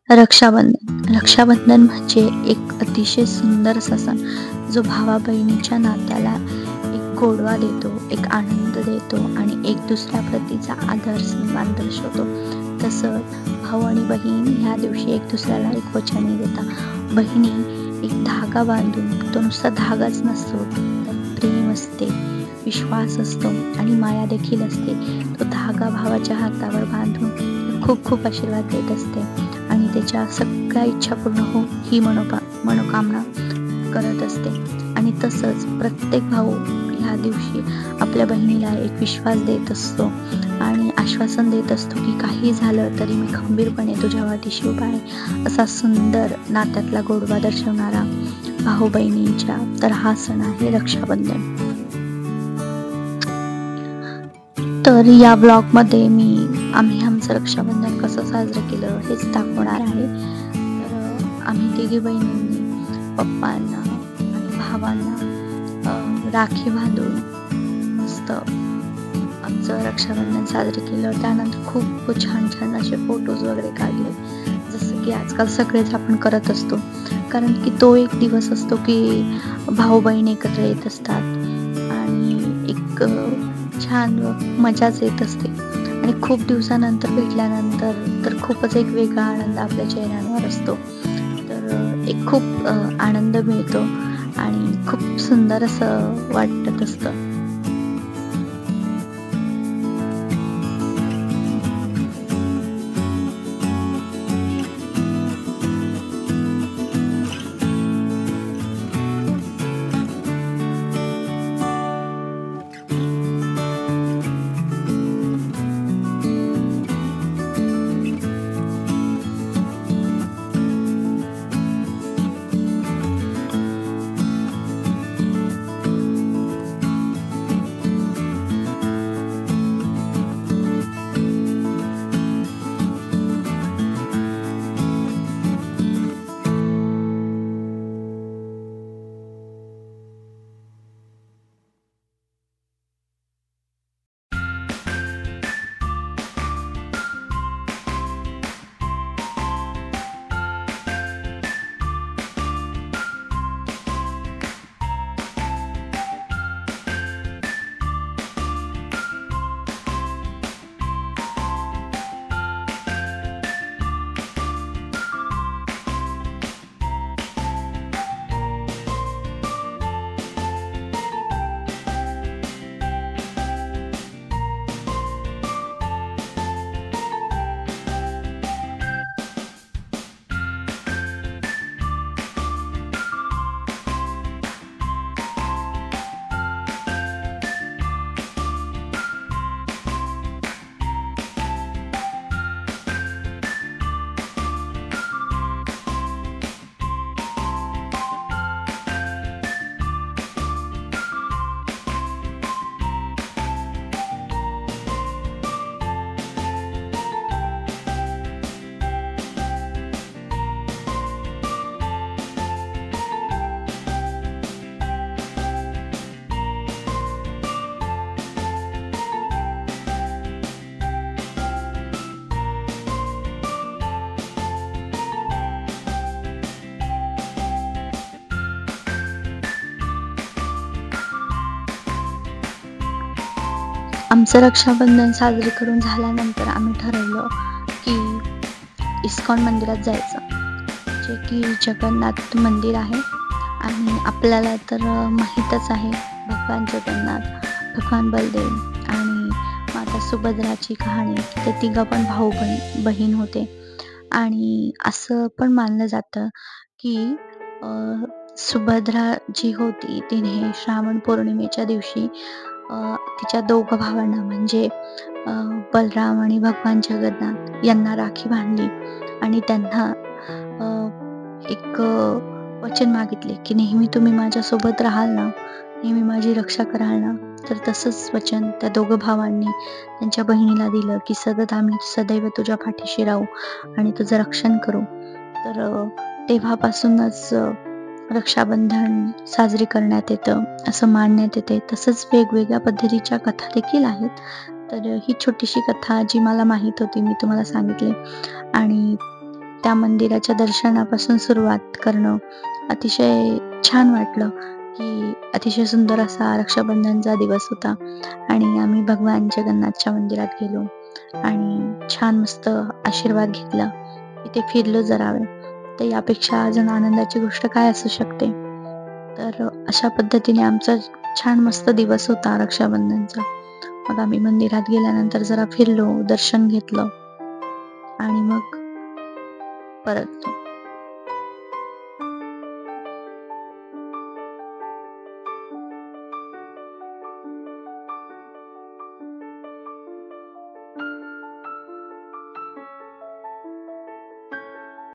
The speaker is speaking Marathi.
रक्षाबंधन म्हणजे एक अतिशय सुंदर असा सण जो भावा बहिणीच्या नात्याला एक गोडवा देतो, एक आनंद देतो आणि एक दुसऱ्या प्रतीचा आदर सन्मान दर्शवतो. तसं भाऊ आणि बहीण ह्या दिवशी एक दुसऱ्याला एक वचने देतात. बहिणी एक धागा बांधून, तो नुसता धागाच नसतो तर प्रेम असते, विश्वास असतो आणि माया देखील असते. तो धागा भावाच्या हातावर बांधून खूप खूप आशीर्वाद देत असते आणि त्याच्या सगळ्या इच्छा पूर्ण हो ही मनोकामना करत असते. आणि तसंच प्रत्येक भाऊ ह्या दिवशी आपल्या बहिणीला एक विश्वास देत असतो आणि आश्वासन देत असतो की काही झालं तरी मी खंबीरपणे तुझ्या वाटेशी उभा आहे. असा सुंदर नात्यातला गोडवा दर्शवणारा भाऊ बहिणींच्या तर हा सण आहे रक्षाबंधन. तर या ब्लॉगमध्ये आम्ही आमचं रक्षाबंधन कसं साजरं केलं हेच दाखवणार आहे. तर आम्ही तिघी बहिणींनी पप्पांना आणि भावांना राखी बांधून मस्त आमचं रक्षाबंधन साजरे केलं. त्यानंतर खूप छान छान असे फोटोज वगैरे काढले, जसं की आजकाल सगळेच आपण करत असतो. कारण की तो एक दिवस असतो की भाऊ बहीण एकत्र येत असतात आणि एक छान मजाच येत असते आणि खूप दिवसानंतर भेटल्यानंतर तर खूपच एक वेगळा आनंद आपल्या चेहऱ्यांवर असतो. तर एक खूप आनंद मिळतो आणि खूप सुंदर असं वाटत असतं. आमचं रक्षाबंधन साजरे करून झाल्यानंतर आम्ही ठरवलं की इस्कॉन मंदिरात जायचं, जे की जगन्नाथ मंदिर आहे. आणि आपल्याला तर माहीतच आहे भगवान जगन्नाथ, भगवान बलदेव आणि माता सुभद्राची कहाणी. ते तिघं पण भाऊ बहीण होते आणि असं पण मानलं जातं की सुभद्रा जी होती तिने श्रावण पौर्णिमेच्या दिवशी तिच्या दोघं भावांना म्हणजे बलराम आणि भगवान जगन्नाथ यांना राखी बांधली आणि त्यांना एक वचन मागितले की नेहमी तुम्ही माझ्यासोबत राहाल ना, नेहमी माझी रक्षा कराल ना. तर तसंच वचन त्या दोघं भावांनी त्यांच्या बहिणीला दिलं की सतत आम्ही सदैव तुझ्या पाठीशी राहू आणि तुझं रक्षण करू. तर तेव्हापासूनच रक्षाबंधन साजरी करण्यात येतं असं मानण्यात येते. तसंच वेगवेगळ्या पद्धतीच्या कथा देखील आहेत. तर ही छोटीशी कथा जी मला माहीत होती मी तुम्हाला सांगितली आणि त्या मंदिराच्या दर्शनापासून सुरुवात करणं अतिशय छान वाटलं, की अतिशय सुंदर असा रक्षाबंधनचा दिवस होता आणि आम्ही भगवान जगन्नाथच्या मंदिरात गेलो आणि छान मस्त आशीर्वाद घेतला. तिथे फिरलो जरा वेळ. तर यापेक्षा अजून आनंदाची गोष्ट काय असू शकते? तर अशा पद्धतीने आमचा छान मस्त दिवस होता रक्षाबंधनचा. मग आम्ही मंदिरात गेल्यानंतर जरा फिरलो, दर्शन घेतलं आणि मग परतलो.